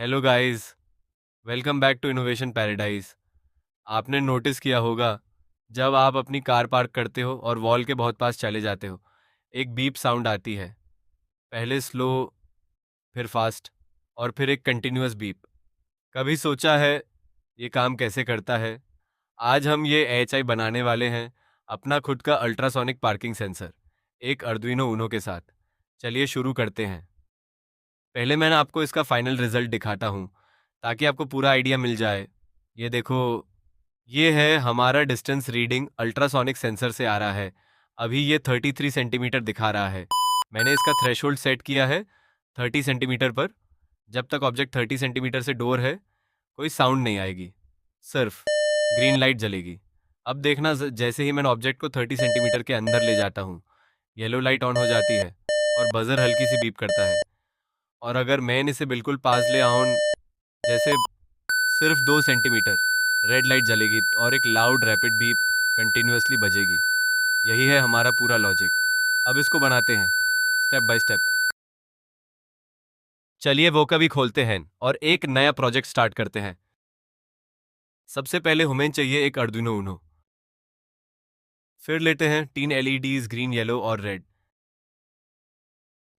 Hello guys, welcome back to innovation paradise. आपने notice किया होगा, जब आप अपनी कार पार्क करते हो और वॉल के बहुत पास चले जाते हो, एक बीप साउंड आती है। पहले स्लो, फिर फास्ट, और फिर एक कंटिन्यूअस बीप। कभी सोचा है ये काम कैसे करता है? आज हम ये एचआई बनाने वाले हैं, अपना खुद का अल्ट्रासोनिक पार्किंग सेंसर, एक अर्डुइनो ऊनो के साथ। चलिए शुरू करते हैं। पहले मैं आपको इसका फाइनल रिजल्ट दिखाता हूँ, ताकि आपको पूरा आइडिया मिल जाए। ये देखो, ये है हमारा डिस्टेंस रीडिंग अल्ट्रासोनिक सेंसर से आ रहा है। अभी ये 33 सेंटीमीटर दिखा रहा है। मैंने इसका थ्रेशोल्ड सेट किया है 30 सेंटीमीटर पर। जब तक ऑब्जेक्ट 30 सेंटीमीटर से डोर है, कोई साउंड नहीं आएगी, सिर्फ ग्रीन लाइट जलेगी। अब देखना, जैसे ही मैं ऑब्जेक्ट को 30 सेंटीमीटर के अंदर ले जाता हूँ, येलो लाइट ऑन हो जाती है और बजर हल्की सी बीप करता है। और अगर मैं इसे बिल्कुल पास ले आऊं, जैसे सिर्फ 2 सेंटीमीटर, रेड लाइट जलेगी और एक लाउड रैपिड बीप कंटिन्यूअसली बजेगी। यही है हमारा पूरा लॉजिक। अब इसको बनाते हैं स्टेप बाय स्टेप। चलिए वो कभी खोलते हैं और एक नया प्रोजेक्ट स्टार्ट करते हैं। सबसे पहले हमें चाहिए एक अर्डुइनो ऊनो। फिर लेते हैं 3 एलईडीज, ग्रीन, येलो और रेड,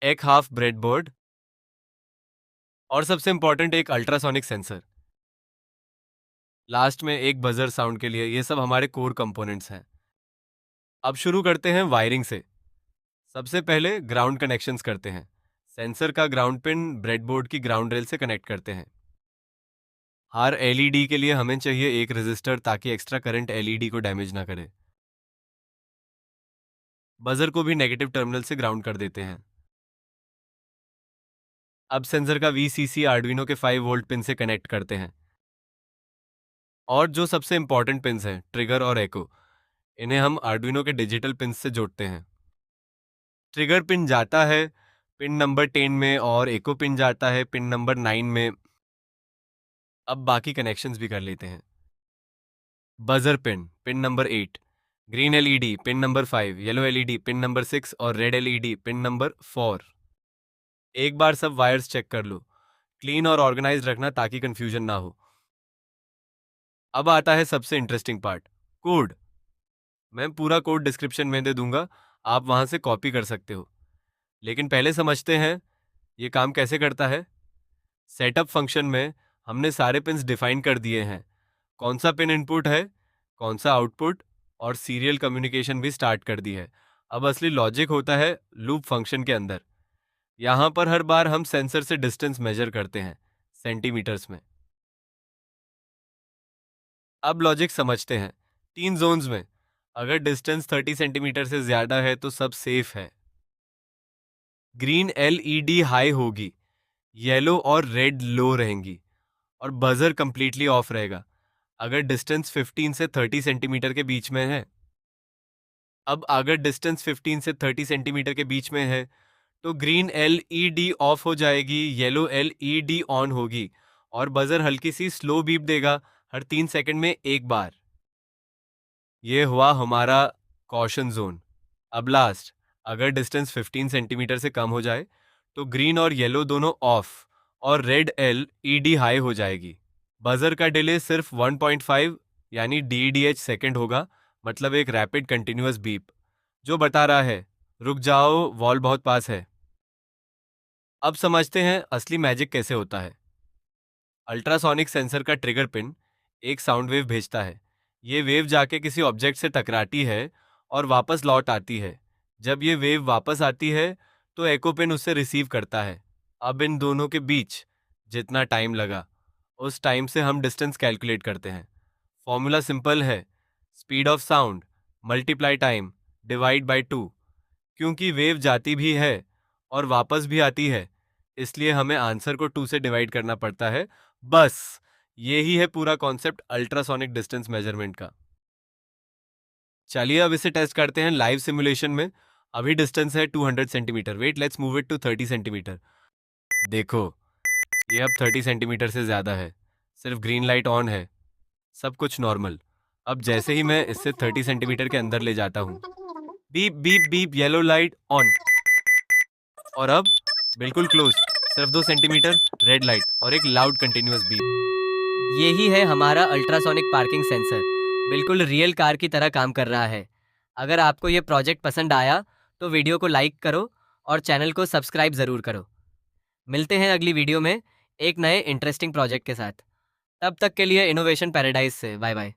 एक हाफ ब्रेडबोर्ड, और सबसे इंपॉर्टेंट एक अल्ट्रासोनिक सेंसर। लास्ट में एक बजर साउंड के लिए। ये सब हमारे कोर कंपोनेंट्स हैं। अब शुरू करते हैं वायरिंग से। सबसे पहले ग्राउंड कनेक्शंस करते हैं। सेंसर का ग्राउंड पिन ब्रेडबोर्ड की ग्राउंड रेल से कनेक्ट करते हैं। हर एलईडी के लिए हमें चाहिए एक रेजिस्टर, ताकि एक्स्ट्रा करंट एलईडी को डैमेज ना करे। बजर को भी नेगेटिव टर्मिनल से ग्राउंड कर देते हैं। अब सेंसर का वीसीसी आर्डुइनो के 5 वोल्ट पिन से कनेक्ट करते हैं। और जो सबसे इंपॉर्टेंट पिन्स हैं, ट्रिगर और एको, इन्हें हम आर्डुइनो के डिजिटल पिन से जोड़ते हैं। ट्रिगर पिन जाता है पिन नंबर 10 में और एको पिन जाता है पिन नंबर 9 में। अब बाकी कनेक्शंस भी कर लेते हैं। Buzzer pin pin number 8, green LED pin number 5, yellow LED pin number 6 और रेड एलईडी पिन नंबर 4। एक बार सब वायर्स चेक कर लो। क्लीन और ऑर्गेनाइज रखना, ताकि कंफ्यूजन ना हो। अब आता है सबसे इंटरेस्टिंग पार्ट, कोड। मैं पूरा कोड डिस्क्रिप्शन में दे दूंगा, आप वहां से कॉपी कर सकते हो। लेकिन पहले समझते हैं ये काम कैसे करता है। सेटअप फंक्शन में हमने सारे पिन्स डिफाइन कर दिए हैं, कौन सा पिन इनपुट है, कौन सा आउटपुट, और सीरियल कम्युनिकेशन भी स्टार्ट कर दी है। अब असली लॉजिक होता है लूप फंक्शन के अंदर। यहाँ पर हर बार हम सेंसर से डिस्टेंस मेजर करते हैं सेंटीमीटर्स में। अब लॉजिक समझते हैं। 3 जोन्स में अगर डिस्टेंस 30 सेंटीमीटर से ज्यादा है तो सब सेफ है। ग्रीन एलईडी हाई होगी, येलो और रेड लो रहेंगी, और बजर कंप्लीटली ऑफ रहेगा अगर डिस्टेंस 15 से 30 सेंटीमीटर के बीच में है। अब अगर डिस्टेंस 15 से 30 सेंटीमीटर के बीच में है, तो ग्रीन एलईडी ऑफ हो जाएगी, येलो एलईडी ऑन होगी, और बजर हल्की सी स्लो बीप देगा हर 3 सेकंड में एक बार। ये हुआ हमारा कॉशन जोन। अब लास्ट, अगर डिस्टेंस 15 सेंटीमीटर से कम हो जाए, तो ग्रीन और येलो दोनों ऑफ और रेड एलईडी हाई हो जाएगी। बजर का डिले सिर्फ 1.5 यानी DDH सेकंड होगा, मतलब एक रैपिड कंटिन्यूअस बीप, जो बता रहा है रुक जाओ, वॉल बहुत पास है। अब समझते हैं असली मैजिक कैसे होता है। अल्ट्रासोनिक सेंसर का ट्रिगर पिन एक साउंड वेव भेजता है। ये वेव जाके किसी ऑब्जेक्ट से टकराती है और वापस लौट आती है। जब ये वेव वापस आती है, तो एको पिन उससे रिसीव करता है। अब इन दोनों के बीच जितना टाइम लगा, उस टाइम से हम डिस्टेंस कैलकुलेट करते हैं। फॉर्मूला सिंपल है, speed of sound multiply time divide by 2। क्योंकि वेव जाती भी है और वापस भी आती है, इसलिए हमें आंसर को 2 से डिवाइड करना पड़ता है। बस यही है पूरा कॉन्सेप्ट अल्ट्रासोनिक डिस्टेंस मेजरमेंट का। चलिए अब इसे टेस्ट करते हैं लाइव सिमुलेशन में। अभी डिस्टेंस है 200 centimetre. Wait, let's move it to 30 centimetre. देखो, ये अब 30 सेंटीमीटर से ज़्यादा है, सिर्फ ग्रीन लाइट ऑन है, सब कुछ नॉर्मल। अब जैसे ही मैं इससे 30 सेंटीमीटर के अंदर ले जाता हूँ, beep beep beep, yellow light on, और अब बिल्कुल क्लोज, सिर्फ 2 सेंटीमीटर, रेड लाइट और एक लाउड कंटिन्यूअस बीप। यही है हमारा अल्ट्रासोनिक पार्किंग सेंसर। बिल्कुल रियल कार की तरह काम कर रहा है। अगर आपको ये प्रोजेक्ट पसंद आया तो वीडियो को लाइक करो और चैनल को सब्सक्राइब ज़रूर करो। मिलते हैं अगली वीडियो में एक नए इंटरेस्टिंग प्रोजेक्ट के साथ। तब तक के लिए इनोवेशन पैराडाइज से बाय बाय।